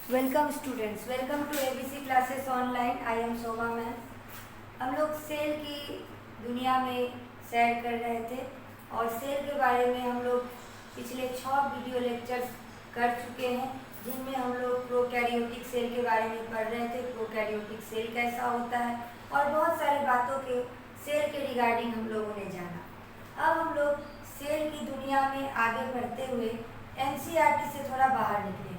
Welcome students, welcome to ABC classes online. I am Shobha ma'am. हम लोग cell की दुनिया में सैर कर रहे थे और सेल के बारे में हम लोग पिछले 6 वीडियो लेक्चर्स कर चुके हैं, जिनमें हम लोग प्रोकैरियोटिक सेल के बारे में पढ़ रहे थे। प्रोकैरियोटिक सेल कैसा होता है और बहुत सारी बातों के सेल के रिगार्डिंग हम लोगों ने जाना। अब हम लोग सेल की दुनिया में आगे बढ़ते हुए एनसीईआरटी से थोड़ा बाहर निकलेंगे।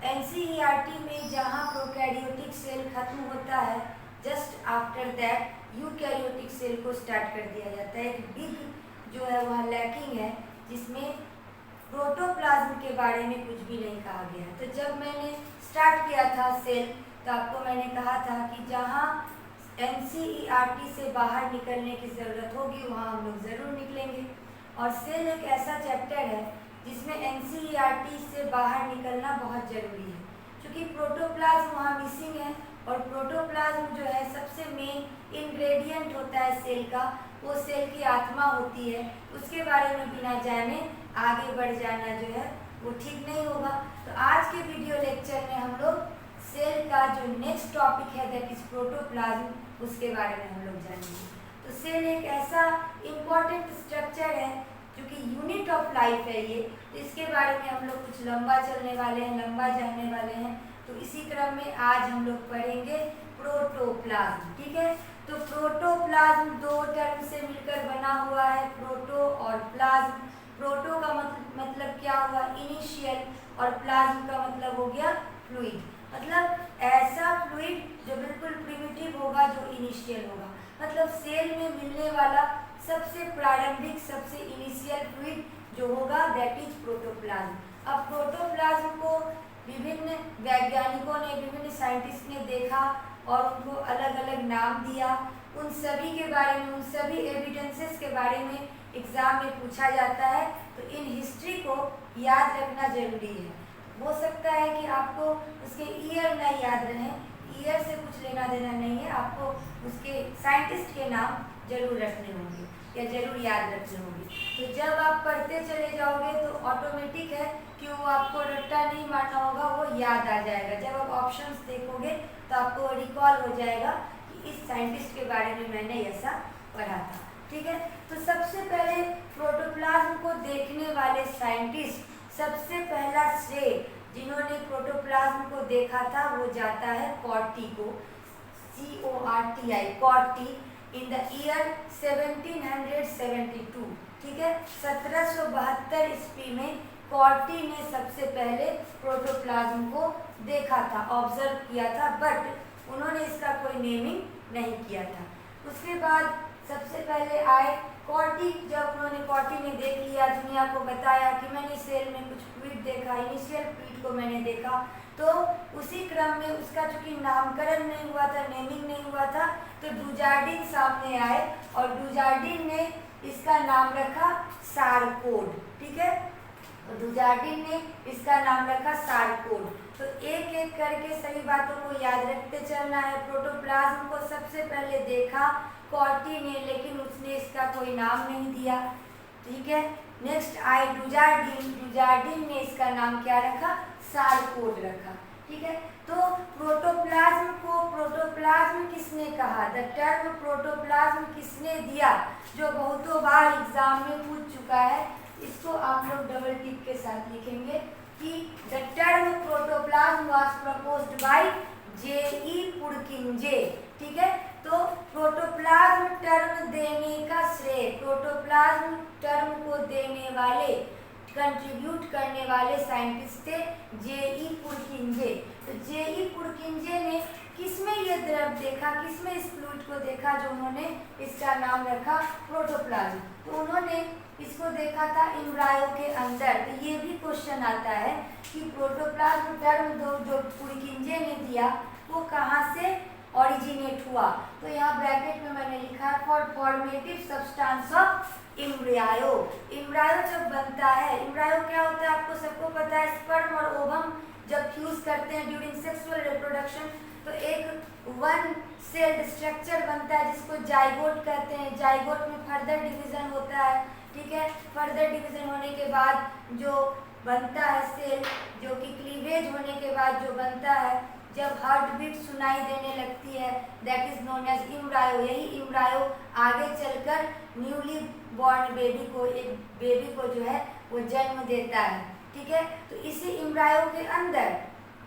एनसीईआरटी में जहाँ प्रोकैरियोटिक सेल खत्म होता है, just after that eukaryotic cell को स्टार्ट कर दिया जाता है। एक बिग जो है वह लैकिंग है, जिसमें प्रोटोप्लाज्म के बारे में कुछ भी नहीं कहा गया। तो जब मैंने स्टार्ट किया था सेल, तो आपको मैंने कहा था कि जहाँ एनसीईआरटी से बाहर निकलने की ज़रूरत होगी वहाँ हम लोग ज़रूर निकलेंगे। और सेल एक ऐसा चैप्टर है जिसमें एनसीईआरटी से बाहर निकलना बहुत ज़रूरी है, क्योंकि प्रोटोप्लाज्म वहाँ मिसिंग है। और प्रोटोप्लाज्म जो है सबसे मेन इंग्रेडिएंट होता है सेल का, वो सेल की आत्मा होती है। उसके बारे में बिना जाने आगे बढ़ जाना जो है वो ठीक नहीं होगा। तो आज के वीडियो लेक्चर में हम लोग सेल का जो नेक्स्ट टॉपिक है, दैट इज प्रोटोप्लाज्म, उसके बारे में हम लोग जानेंगे। तो सेल एक ऐसा इम्पॉर्टेंट स्ट्रक्चर है जो कि यूनिट ऑफ लाइफ है ये। तो इसके बारे में हम लोग कुछ लंबा चलने वाले हैं, लंबा जानने वाले हैं। तो इसी क्रम में आज हम लोग पढ़ेंगे प्रोटोप्लाज्म। ठीक है, तो प्रोटोप्लाज्म दो टर्म से मिलकर बना हुआ है, प्रोटो और प्लाज्म। प्रोटो का मतलब क्या हुआ, इनिशियल, और प्लाज्म का मतलब हो गया फ्लूइड। मतलब ऐसा फ्लूइड जो बिल्कुल प्रिमिटिव होगा, जो इनिशियल होगा। मतलब सेल में मिलने वाला सबसे प्रारंभिक, सबसे इनिशियल फ्लूइड जो होगा, दैट इज प्रोटोप्लाज्म। अब प्रोटोप्लाज्म को विभिन्न वैज्ञानिकों ने, विभिन्न साइंटिस्ट ने देखा और उनको अलग अलग नाम दिया। उन सभी के बारे में, उन सभी एविडेंसेस के बारे में एग्जाम में पूछा जाता है। तो इन हिस्ट्री को याद रखना जरूरी है। हो सकता है कि आपको उसके ईयर न याद रहे, ईयर से कुछ लेना देना नहीं है, आपको उसके साइंटिस्ट के नाम जरूर रखने होंगे या जरूर याद रखने होंगे। तो जब आप पढ़ते चले जाओगे तो ऑटोमेटिक है कि वो आपको रट्टा नहीं मारना होगा, वो याद आ जाएगा। जब आप ऑप्शंस देखोगे तो आपको रिकॉल हो जाएगा कि इस साइंटिस्ट के बारे में मैंने ऐसा पढ़ा था। ठीक है, तो सबसे पहले प्रोटोप्लाज्म को देखने वाले साइंटिस्ट, सबसे पहला श्रेय जिन्होंने प्रोटोप्लाज्म को देखा था वो जाता है कॉर्टी को, CORTI, कॉर्टी, इन द ईयर 1772। ठीक है, 1772 ईस्वी में कॉर्टी ने सबसे पहले प्रोटोप्लाज्म को देखा था, ऑब्जर्व किया था, बट उन्होंने इसका कोई नेमिंग नहीं किया था। उसके बाद सबसे पहले आए कॉर्टी। जब उन्होंने, कॉर्टी ने देख लिया, दुनिया को बताया कि मैंने सेल में कुछ फ्लूइड देखा, इनिशियल फ्लूइड को मैंने देखा, तो उसी क्रम में उसका चूंकि नामकरण नहीं हुआ था, नेमिंग नहीं हुआ था, तो डुजार्डिन सामने आए और डुजार्डिन ने इसका नाम रखा सारकोड। ठीक है, तो डुजार्डिन ने इसका नाम रखा सारकोड। तो एक एक करके सभी बातों को याद रखते चलना है। प्रोटोप्लाज्म को सबसे पहले देखा कॉर्टी ने, लेकिन उसने इसका कोई नाम नहीं दिया। ठीक है, नेक्स्ट आई डुजार्डिन। डुजार्डिन ने इसका नाम क्या रखा, सारकोड रखा। ठीक है, तो प्रोटोप्लाज्म को प्रोटोप्लाज्म किसने कहा, द टर्म प्रोटोप्लाज्म किसने दिया, जो बहुतों बार एग्जाम में पूछ चुका है। इसको आप लोग डबल टिक के साथ लिखेंगे कि the term protoplasm was proposed by J.E. पुरकिंजे। ठीक है, तो प्रोटोप्लाज्म टर्म देने का श्रेय, प्रोटोप्लाज्म टर्म को देने वाले, कंट्रीब्यूट करने वाले साइंटिस्ट थे J.E. पुरकिंजे। तो J.E. पुरकिंजे ने किसमें ये द्रव देखा, किसमें इस फ्लूइड को देखा, जो उन्होंने इसका नाम रखा प्रोटोप्लाज्म। तो उन्होंने इसको देखा था एम्ब्रायो के अंदर। तो ये भी क्वेश्चन आता है कि प्रोटोप्लाज्म टर्म जो पुरकिंजे ने दिया वो कहाँ से ओरिजिनेट हुआ। तो यहाँ ब्रैकेट में मैंने लिखा है for formative substance of embryo. Embryo जब बनता है, एम्ब्रायो क्या होता है आपको सबको पता है, स्पर्म और ओवम जब फ्यूज करते हैं ड्यूरिंग सेक्सुअल रिप्रोडक्शन, तो एक वन सेल्ड स्ट्रक्चर बनता है जिसको जाइगोट कहते हैं। जाइगोट में फर्दर डिवीजन होता है। ठीक है, फर्दर डिवीजन होने के बाद जो बनता है सेल, जो कि क्लीवेज होने के बाद जो बनता है, जब हार्ट बीट सुनाई देने लगती है, that is known as embryo. यही इम्ब्रायो आगे चलकर न्यूली बॉर्न बेबी को, एक बेबी को जो है वो जन्म देता है। ठीक है, तो इसी इम्ब्रायो के अंदर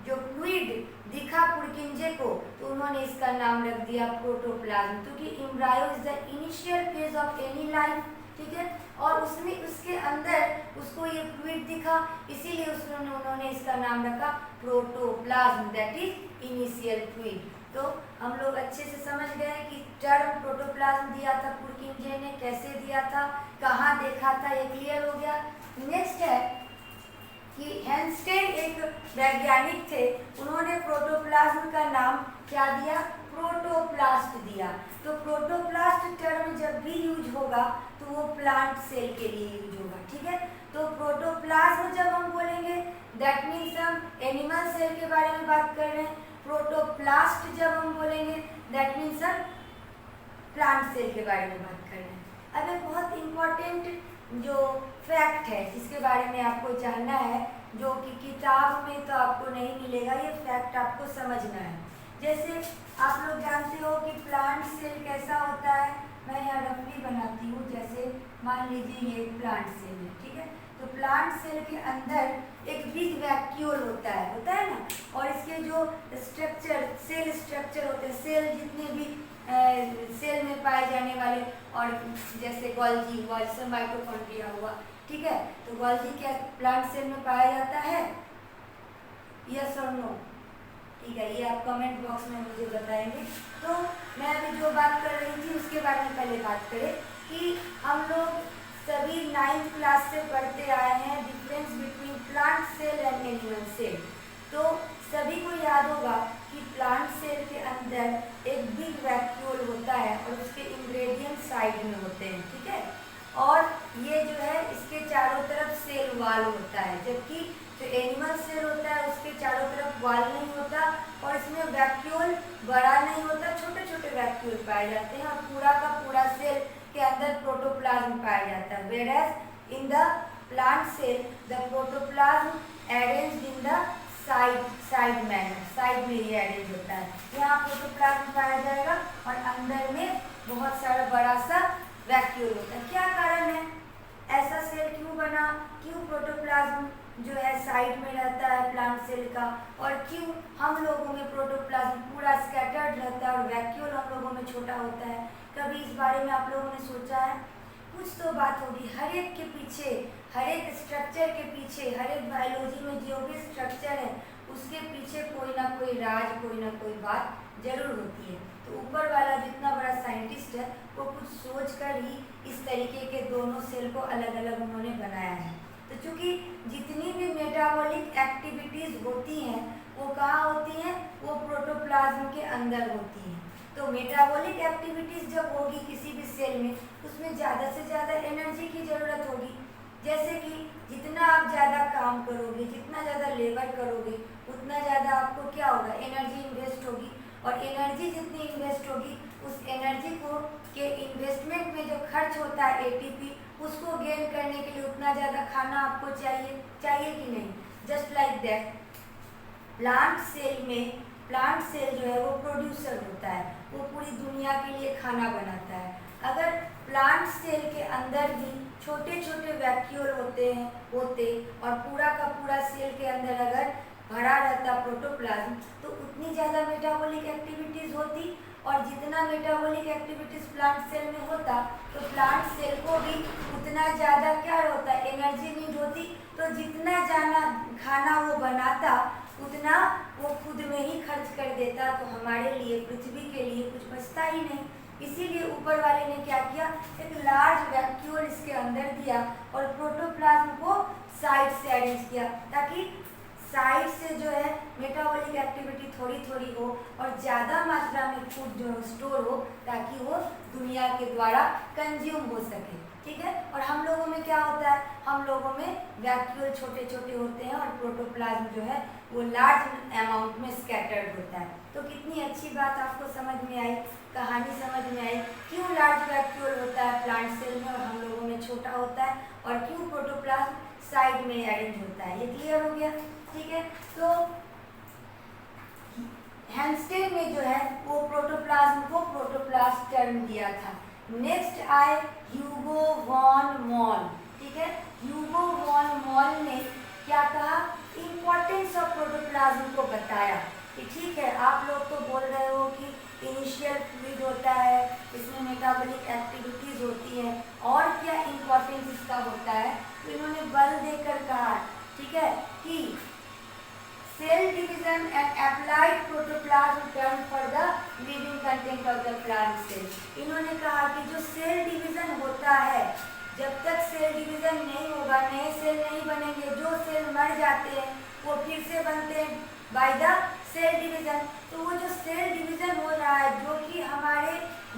जो फ्लूइड दिखा पुरकिंजे को, तो उन्होंने इसका नाम रख दिया प्रोटोप्लाज्म, क्योंकि embryo is the initial phase of any life. ठीक है, और उसमें उसके अंदर उसको ये फ्लूइड दिखा, इसीलिए उन्होंने इसका नाम रखा protoplasm, that is initial fluid. तो हम लोग अच्छे से समझ गए कि टर्म प्रोटोप्लाज्म दिया था पुरकिंजे ने, कैसे दिया था, कहाँ देखा था, ये क्लियर हो गया। नेक्स्ट है कि हेंस्टेन एक वैज्ञानिक थे, उन्होंने प्रोटोप्लाज्म का नाम क्या दिया, प्रोटोप्लास्ट दिया। तो प्रोटोप्लास्ट टर्म जब भी यूज होगा तो वो प्लांट सेल के लिए यूज होगा। ठीक है, तो प्रोटोप्लाज्म जब हम बोलेंगे दैट मीन्स हम एनिमल सेल के बारे में बात कर रहे हैं। प्रोटोप्लास्ट जब हम बोलेंगे दैट मीन्स हम प्लांट सेल के बारे में बात कर रहे हैं। अब एक बहुत इम्पोर्टेंट जो फैक्ट है जिसके बारे में आपको जानना है, जो कि किताब में तो आपको नहीं मिलेगा, ये फैक्ट आपको समझना है। जैसे आप लोग जानते हो कि प्लांट सेल कैसा होता है, मैं यहाँ रफली बनाती हूँ। जैसे मान लीजिए ये प्लांट सेल है, ठीक है, तो प्लांट सेल के अंदर एक बिग वैक्यूल होता है ना, और इसके जो स्ट्रक्चर, सेल स्ट्रक्चर होते हैं, सेल जितने भी सेल में पाए जाने वाले, और जैसे गोल्गी हुआ, जैसे माइटोकॉन्ड्रिया हुआ, ठीक है, तो गोल्गी क्या प्लांट सेल में पाया जाता है, यस और नो? ठीक है, ये आप कमेंट बॉक्स में मुझे बताएंगे। तो मैं अभी जो बात कर रही थी उसके बारे में पहले बात करें कि हम लोग सभी 9th क्लास से पढ़ते आए हैं difference between plant cell and animal cell. तो सभी को याद होगा कि प्लांट सेल के अंदर एक बिग वैक्यूल होता है और उसके इंग्रेडिएंट साइड में होते हैं। ठीक है, और ये जो है इसके चारों तरफ सेल वाल होता है, जबकि जो एनिमल सेल होता है उसके चारों तरफ वाल नहीं होता और इसमें वैक्यूल बड़ा नहीं होता, छोटे छोटे वैक्यूल पाए जाते हैं और पूरा का पूरा सेल के अंदर प्रोटोप्लाज्म पाया जाता है। Whereas in the plant cell the protoplasm arranged in the side manner, side में ये अरेंज होता है। यहाँ प्रोटोप्लाज्म पाया जाएगा और अंदर में बहुत सारा बड़ा सा वैक्यूल होता है। क्या कारण है, ऐसा सेल क्यों बना, क्यों प्रोटोप्लाज्म जो है साइड में रहता है प्लांट सेल का, और क्यों हम लोगों में प्रोटोप्लाज्म पूरा स्कैटर्ड रहता है और वैक्यूल हम लोगों में छोटा होता है? कभी इस बारे में आप लोगों ने सोचा है? कुछ तो बात होगी, हर एक के पीछे, हर एक स्ट्रक्चर के पीछे, हर एक बायोलॉजी में जो भी स्ट्रक्चर है उसके पीछे कोई ना कोई राज, कोई ना कोई बात जरूर होती है। तो ऊपर वाला जितना बड़ा साइंटिस्ट है वो कुछ सोच कर ही इस तरीके के दोनों सेल को अलग अलग उन्होंने बनाया है। तो चूँकि जितनी भी मेटाबॉलिक एक्टिविटीज़ होती हैं वो कहाँ होती हैं, वो प्रोटोप्लाज्म के अंदर होती हैं। तो मेटाबॉलिक एक्टिविटीज़ जब होगी किसी भी सेल में, उसमें ज़्यादा से ज़्यादा एनर्जी की ज़रूरत होगी। जैसे कि जितना आप ज़्यादा काम करोगे, जितना ज़्यादा लेबर करोगे, उतना ज़्यादा आपको क्या होगा, एनर्जी इन्वेस्ट होगी, और एनर्जी जितनी इन्वेस्ट होगी उस एनर्जी को के इन्वेस्टमेंट में जो खर्च होता है एटीपी, उसको गेन करने के लिए उतना ज़्यादा खाना आपको चाहिए, चाहिए कि नहीं? Just like that plant cell में, प्लांट सेल जो है वो प्रोड्यूसर होता है, वो पूरी दुनिया के लिए खाना बनाता है। अगर प्लांट सेल के अंदर भी छोटे छोटे वैक्यूल होते और पूरा का पूरा सेल के अंदर अगर भरा रहता प्रोटोप्लाज्म, तो उतनी ज़्यादा मेटाबॉलिक एक्टिविटीज़ होती, और जितना मेटाबॉलिक एक्टिविटीज़ प्लांट सेल में होता तो प्लांट सेल को भी उतना ज़्यादा क्या होता, एनर्जी नीड होती। तो जितना ज़्यादा खाना वो बनाता उतना वो खुद में ही खर्च कर देता, तो हमारे लिए, पृथ्वी के लिए कुछ बचता ही नहीं। इसीलिए ऊपर वाले ने क्या किया, एक लार्ज वैक्यूल इसके अंदर दिया और प्रोटोप्लाज्म को साइड से अरेंज किया, ताकि साइड से जो है मेटाबॉलिक एक्टिविटी थोड़ी थोड़ी हो और ज़्यादा मात्रा में फूड जो स्टोर हो, ताकि वो दुनिया के द्वारा कंज्यूम हो सके। ठीक है, और हम लोगों में क्या होता है, हम लोगों में वैक्यूल छोटे छोटे होते हैं और प्रोटोप्लाज्म जो है वो लार्ज अमाउंट में स्कैटर्ड होता है। तो कितनी अच्छी बात आपको समझ में आई, कहानी समझ में आई, क्यों लार्ज वैक्यूल होता है प्लांट सेल में और हम लोगों में छोटा होता है, और क्यों प्रोटोप्लाज्म साइड में अरेंज होता है। ये क्लियर हो गया, ठीक है। तो हेम्स्टेड में जो है वो प्रोटोप्लाज्म को प्रोटोप्लास्ट टर्म दिया था। नेक्स्ट आए ह्यूगो वॉन मॉल, ठीक है। ह्यूगो वॉन मॉल ने क्या कहा, इम्पोर्टेंस ऑफ प्रोटोप्लाज्म को बताया कि ठीक है, आप लोग तो बोल रहे हो कि इनिशियल फ्लूइड होता है, इसमें मेटाबॉलिक एक्टिविटीज होती है, और क्या इम्पोर्टेंस इसका होता है। तो इन्होंने बल देकर कहा, ठीक है, कि cell division and applied protoplasm term for the living content of the plant cell. इन्होंने कहा कि जो सेल डिवीजन होता है, जब तक सेल डिवीजन नहीं होगा नए सेल नहीं बनेंगे। जो सेल मर जाते हैं वो फिर से बनते हैं बाय द सेल डिवीजन। तो वो जो सेल डिवीजन हो रहा है, जो कि हमारे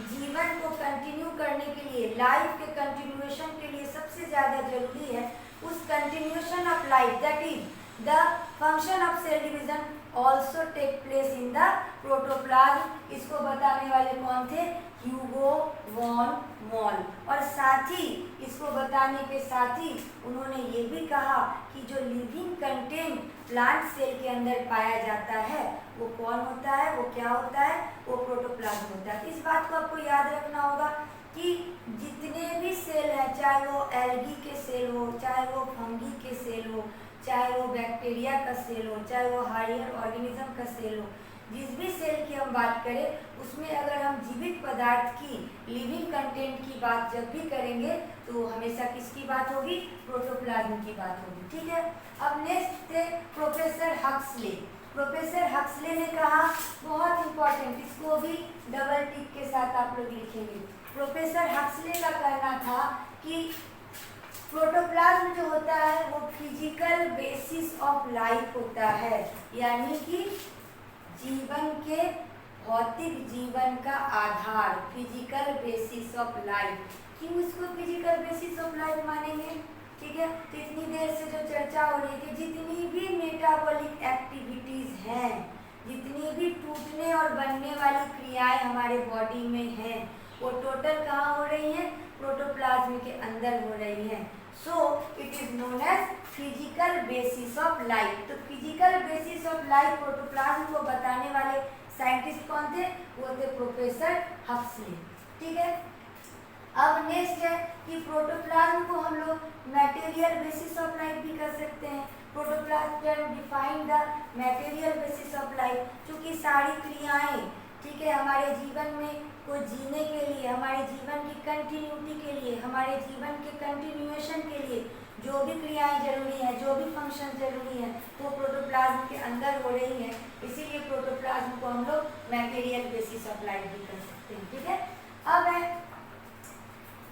जीवन को कंटिन्यू करने के लिए, लाइफ के कंटिन्यूएशन के लिए सबसे ज़्यादा जरूरी है, उस continuation of life, that is the function of cell division also take place in the protoplasm। इसको बताने वाले कौन थे, ह्यूगो वॉन मॉल। और साथ ही इसको बताने के साथ ही उन्होंने ये भी कहा कि जो लिविंग कंटेंट प्लांट सेल के अंदर पाया जाता है वो कौन होता है, वो क्या होता है, वो प्रोटोप्लाज्म होता है। इस बात को आपको याद रखना होगा कि जितने भी सेल हैं, चाहे वो एल्गी के सेल हो, चाहे वो फंगी के सेल हो, चाहे वो बैक्टीरिया का सेल हो, चाहे वो हायर ऑर्गेनिज्म का सेल हो, जिस भी सेल की हम बात करें उसमें अगर हम जीवित पदार्थ की लिविंग कंटेंट की बात जब भी करेंगे तो हमेशा किसकी बात होगी, प्रोटोप्लाज्म की बात होगी, ठीक है। अब नेक्स्ट थे प्रोफेसर हक्सले। प्रोफेसर हक्सले ने कहा, बहुत इंपॉर्टेंट, इसको भी डबल टिक के साथ आप लोग लिखेंगे। प्रोफेसर हक्सले का कहना था कि प्रोटोप्लाज्म जो होता है वो फिजिकल बेसिस ऑफ लाइफ होता है, यानी कि जीवन के भौतिक जीवन का आधार, फिजिकल बेसिस ऑफ लाइफ। क्यों इसको फिजिकल बेसिस ऑफ लाइफ मानेंगे, ठीक है। तो इतनी देर से जो चर्चा हो रही है कि जितनी भी मेटाबॉलिक एक्टिविटीज हैं, जितनी भी टूटने और बनने वाली क्रियाएं हमारे बॉडी में हैं, वो टोटल कहाँ हो रही हैं, प्रोटोप्लाज्म के अंदर हो रही हैं। So it is known as physical basis of life. तो physical basis of life protoplasm को बताने वाले साइंटिस्ट कौन थे, वो थे प्रोफेसर हक्सले, ठीक है। अब नेक्स्ट है कि प्रोटोप्लाज्म को हम लोग मटेरियल बेसिस ऑफ लाइफ भी कर सकते हैं। Protoplasm can define the material basis of life, क्योंकि सारी क्रियाएं, ठीक है, हमारे जीवन में को जीने के लिए, हमारे जीवन की कंटिन्यूटी के लिए, हमारे जीवन के कंटिन्यूएशन के लिए जो भी क्रियाएं जरूरी हैं, जो भी फंक्शन जरूरी हैं, वो प्रोटोप्लाज्म के अंदर हो रही हैं। इसीलिए प्रोटोप्लाज्म को हम लोग मटेरियल बेसिस ऑफ लाइफ भी कर सकते हैं, ठीक है। अब है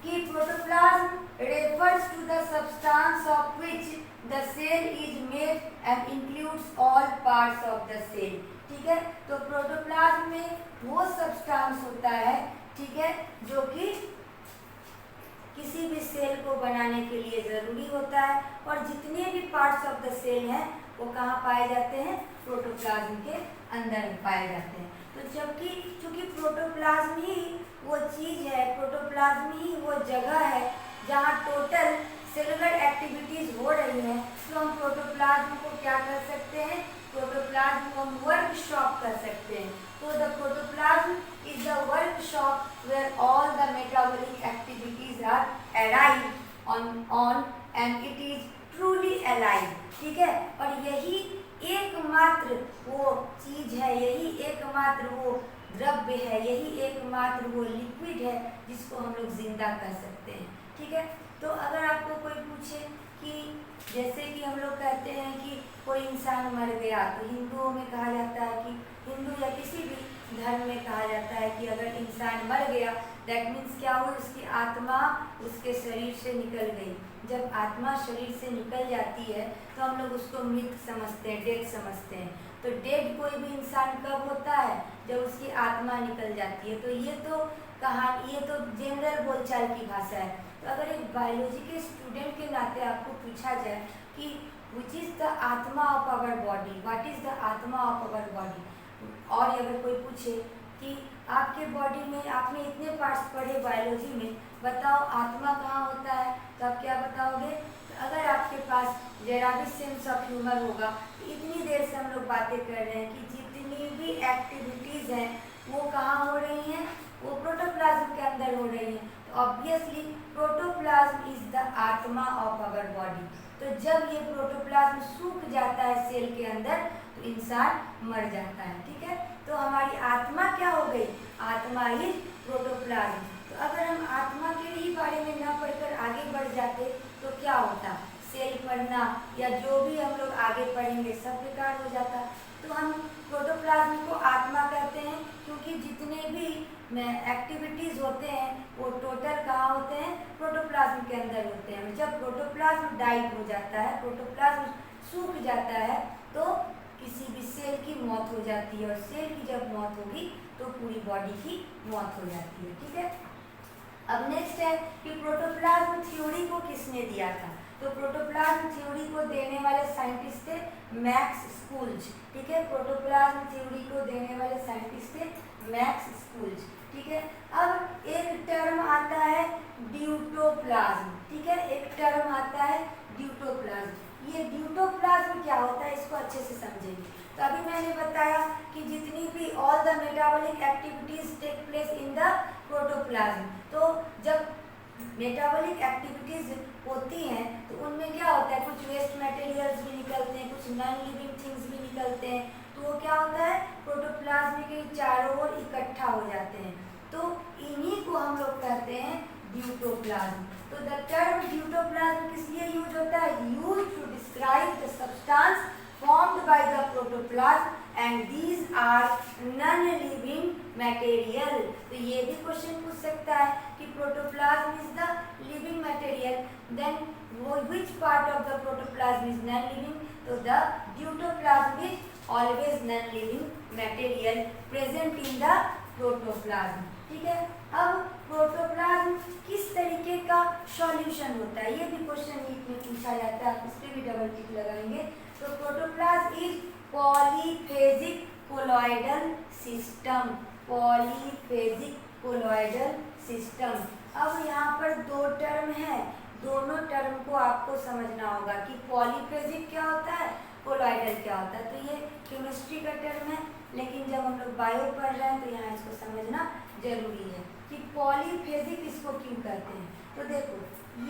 कि protoplasm refers to the substance of which the cell is made and includes all parts of the cell, ठीक है। तो प्रोटोप्लाज्म में वो सब्सटेंस होता है, ठीक है, जो कि किसी भी सेल को बनाने के लिए ज़रूरी होता है, और जितने भी पार्ट्स ऑफ द सेल हैं वो कहाँ पाए जाते हैं, प्रोटोप्लाज्म के अंदर पाए जाते हैं। तो जबकि चूँकि प्रोटोप्लाज्म ही वो चीज़ है, प्रोटोप्लाज्म ही वो जगह है जहाँ टोटल सेलुलर एक्टिविटीज़ हो रही हैं, तो हम प्रोटोप्लाज्म को क्या कर सकते हैं, प्रोटोप्लाज्म को हम वर्कशॉप कर सकते हैं। तो the protoplasm is the workshop where all the metabolic activities are arrive on and it is truly alive, ठीक है। और यही एकमात्र वो चीज है, यही एकमात्र वो द्रव्य है, यही एकमात्र वो लिक्विड है जिसको हम लोग जिंदा कर सकते हैं, ठीक है। तो अगर आपको कोई पूछे कि जैसे कि हम लोग कहते हैं कि कोई इंसान मर गया, तो हिंदुओं में कहा जाता है कि, हिंदू या किसी भी धर्म में कहा जाता है कि अगर इंसान मर गया दैट मीन्स क्या हुआ, उसकी आत्मा उसके शरीर से निकल गई। जब आत्मा शरीर से निकल जाती है तो हम लोग उसको मृत समझते हैं, डेड समझते हैं। तो डेड कोई भी इंसान कब होता है, जब उसकी आत्मा निकल जाती है। तो ये तो कहानी, ये तो जनरल बोलचाल की भाषा है। तो अगर एक बायोलॉजी के स्टूडेंट के नाते आपको पूछा जाए कि विच इज़ द आत्मा of our body, what is the आत्मा ऑफ आवर बॉडी, और अगर कोई पूछे कि आपके बॉडी में आपने इतने पार्ट्स पढ़े बायोलॉजी में, बताओ आत्मा कहाँ होता है, तो आप क्या बताओगे, तो अगर आपके पास जरा भी सेंस ऑफ ह्यूमर होगा तो इतनी देर से हम लोग बातें कर रहे हैं कि जितनी भी एक्टिविटीज़ हैं वो कहाँ हो रही हैं, वो प्रोटोप्लाज्म के अंदर हो रही हैं। तो ऑब्वियसली प्रोटोप्लाज्म इज द आत्मा ऑफ आवर बॉडी। तो जब ये प्रोटोप्लाज्म सूख जाता है सेल के अंदर तो इंसान मर जाता है। ठीक है, तो हमारी आत्मा क्या हो गई, आत्मा इज प्रोटोप्लाज्म। तो अगर हम आत्मा के ही बारे में ना पढ़कर आगे बढ़ जाते तो क्या होता, सेल पढ़ना या जो भी हम लोग आगे पढ़ेंगे सब बेकार हो जाता। तो हम प्रोटोप्लाज्म को आत्मा कहते हैं क्योंकि जितने भी एक्टिविटीज़ होते हैं वो टोटल कहाँ होते हैं, प्रोटोप्लाज्म के अंदर होते हैं। जब प्रोटोप्लाज्म डाइट हो जाता है, प्रोटोप्लाज्म सूख जाता है तो किसी भी सेल की मौत हो जाती है और सेल की जब मौत होगी तो पूरी बॉडी की मौत हो जाती है। ठीक है, अब नेक्स्ट है कि प्रोटोप्लाज्म थ्योरी को किसने दिया था। तो प्रोटोप्लाज्म थ्योरी को देने वाले साइंटिस्ट थे मैक्स स्कूल्ज। ठीक है, प्रोटोप्लाज्म थ्योरी को देने वाले साइंटिस्ट थे मैक्स स्कूल्ज। ठीक है, अब एक टर्म आता है ड्यूटोप्लाज्म। ठीक है, एक टर्म आता है ड्यूटोप्लाज्म। ये ड्यूटोप्लाज्म क्या होता है इसको अच्छे से समझेंगे। तो अभी मैंने बताया कि जितनी भी all the metabolic activities take place in the protoplasm. तो जब मेटाबॉलिक एक्टिविटीज होती हैं तो उनमें क्या होता है, कुछ वेस्ट मटेरियल्स भी निकलते हैं, कुछ नॉन लिविंग थिंग्स भी निकलते हैं। तो वो क्या होता है, प्रोटोप्लाज्म के चारों ओर इकट्ठा हो जाते हैं। तो इन्हीं को हम लोग कहते हैं ड्यूटोप्लाज्म। तो द टर्म ड्यूटोप्लाज्म किस लिए यूज होता है, use to describe the substance formed by the protoplasm and these are non-living material। तो ये भी क्वेश्चन पूछ सकता है कि protoplasm is the living material, then which part of the protoplasm is non-living। तो the deutoplasm is always non-living material present in the protoplasm। ठीक है, अब प्रोटोप्लाज्म किस तरीके का सॉल्यूशन होता है, ये भी क्वेश्चन नीट में पूछा जाता है, आप इस पर भी डबल टिक लगाएंगे। तो protoplasm is polyphasic colloidal system, polyphasic colloidal system. अब यहाँ पर दो टर्म है, दोनों टर्म को आपको समझना होगा कि पॉलीफेजिक क्या होता है, कोलॉइडल क्या होता है। तो ये केमिस्ट्री का टर्म है, लेकिन जब हम लोग बायो पढ़ रहे हैं तो यहाँ इसको समझना जरूरी है कि पॉलीफेजिक इसको क्यों कहते हैं। तो देखो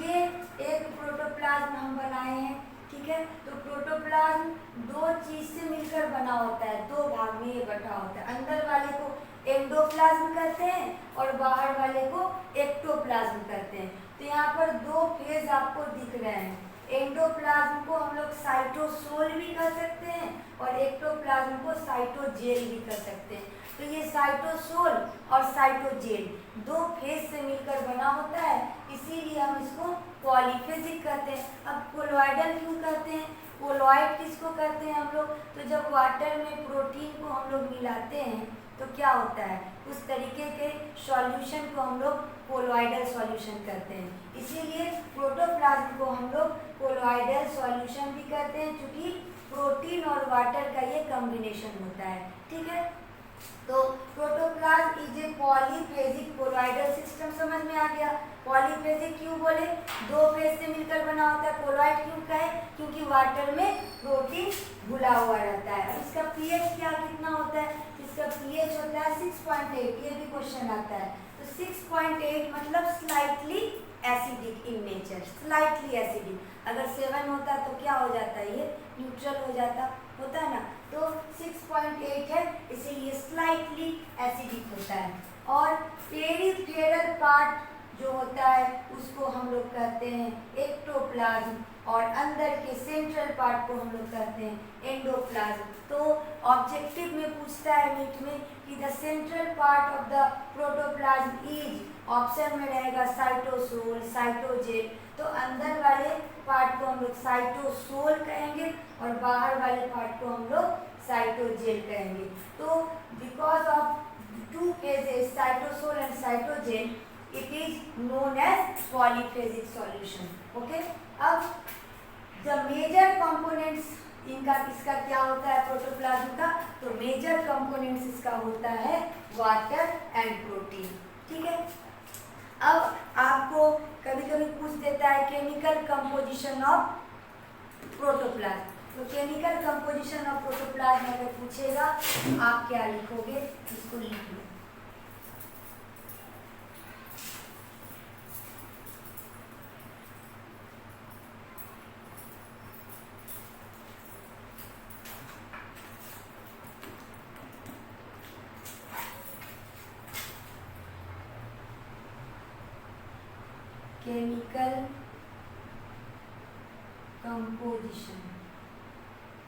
ये एक प्रोटोप्लाज्म हम बनाए हैं। ठीक है, तो प्रोटोप्लाज्म दो चीज से मिलकर बना होता है, दो भाग में ये बटा होता है। अंदर वाले को एंडोप्लाज्म कहते हैं और बाहर वाले को एक्टोप्लाज्म कहते हैं। तो यहाँ पर दो फेज आपको दिख रहे हैं। एंडोप्लाज्म को हम लोग साइटोसोल भी कह सकते हैं और एक्टोप्लाज्म को साइटोजेल भी कह सकते हैं। तो ये साइटोसोल और साइटोजेल दो फेज से मिलकर बना होता है, इसीलिए हम इसको पॉलीफेजिक कहते हैं। अब कोलॉइडल क्यों कहते हैं, कोलॉइड किसको कहते हैं हम लोग, तो जब वाटर में प्रोटीन को हम लोग मिलाते हैं तो क्या होता है, उस तरीके के सॉल्यूशन को हम लोग कोलॉइडल सॉल्यूशन कहते हैं। इसीलिए प्रोटोप्लाज्म को हम लोग कोलॉइडल सॉल्यूशन भी कहते हैं, क्योंकि प्रोटीन और वाटर का ये कॉम्बिनेशन होता है। ठीक है, तो protoplasm is a polyphasic colloidal system, समझ में आ गया। पॉलीफेजिक क्यों बोले, दो फेज से मिलकर बना होता है। कोलॉइड क्यों कहे, क्योंकि वाटर में प्रोटीन घुला हुआ रहता है। इसका पीएच क्या कितना होता है, इसका पीएच होता है 6.8, ये भी क्वेश्चन आता है। तो 6.8 मतलब slightly acidic in nature, slightly acidic. अगर 7 होता तो क्या हो जाता है, ये न्यूट्रल हो जाता, होता है ना। तो 6.8 है, इसीलिए स्लाइटली एसिडिक होता है। और पेरिफेरल पार्ट जो होता है उसको हम लोग कहते हैं एक्टोप्लाज्म और अंदर के सेंट्रल पार्ट को हम लोग कहते हैं एंडोप्लाज्म। तो ऑब्जेक्टिव में पूछता है नीट में कि the central part of the protoplasm is, option में रहेगा साइटोसोल, साइटोजेल। तो अंदर वाले पार्ट को हम लोग साइटोसोल कहेंगे और बाहर वाले पार्ट को हम लोग साइटोजेल कहेंगे। तो because of two phases cytosol and cytogel it is known as polyphasic solution। okay, अब the major components इनका इसका क्या होता है प्रोटोप्लाज्म का, तो मेजर कंपोनेंट्स इसका होता है वाटर एंड प्रोटीन। ठीक है, अब आपको कभी कभी पूछ देता है केमिकल कंपोजिशन ऑफ प्रोटोप्लाज्म। तो केमिकल कंपोजिशन ऑफ प्रोटोप्लाज्म अगर पूछेगा आप क्या लिखोगे, इसको लिख लो। केमिकल कंपोजिशन,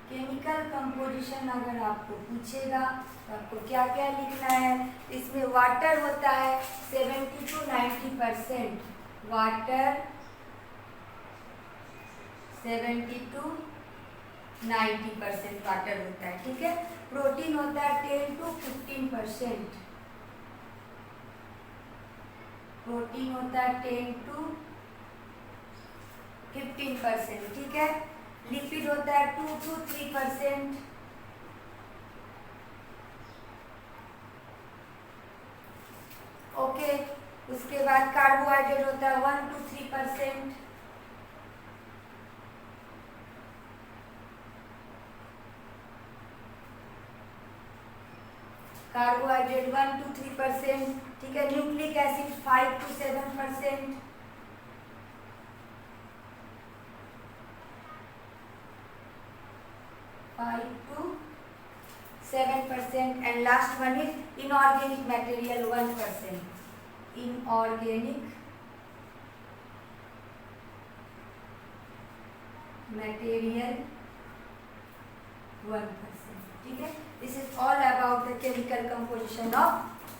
केमिकल कंपोजिशन अगर आपको पूछेगा तो आपको क्या क्या लिखना है। इसमें वाटर होता है 70 to 90%, वाटर 70 to 90% वाटर होता है, ठीक है। प्रोटीन होता है 10 to 15%, प्रोटीन होता है 10 to 15%, ठीक है। लिपिड होता है 2 to 3%, ओके। उसके बाद कार्बोहाइड्रेट होता है 1 to 3%, कार्बोहाइड्रेट 1 to 3%, ठीक है। Nucleic acid 5 to 7%, 5 to 7%, and last one is inorganic material 1%, inorganic material 1%, ठीक है। This is all about the chemical composition of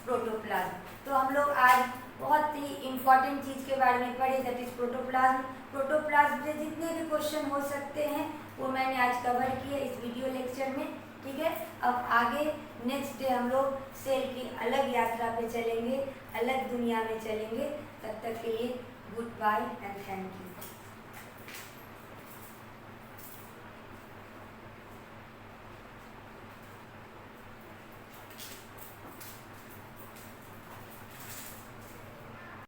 protoplasm. तो हम लोग आज बहुत ही इंपॉर्टेंट चीज के बारे में पढ़े, दैट इज प्रोटोप्लाज्म। प्रोटोप्लाज्म से जितने भी क्वेश्चन हो सकते हैं वो मैंने आज कवर किए इस वीडियो लेक्चर में, ठीक है। अब आगे नेक्स्ट डे हम लोग सेल की अलग यात्रा पे चलेंगे, अलग दुनिया में चलेंगे। तब तक के लिए goodbye and thank you.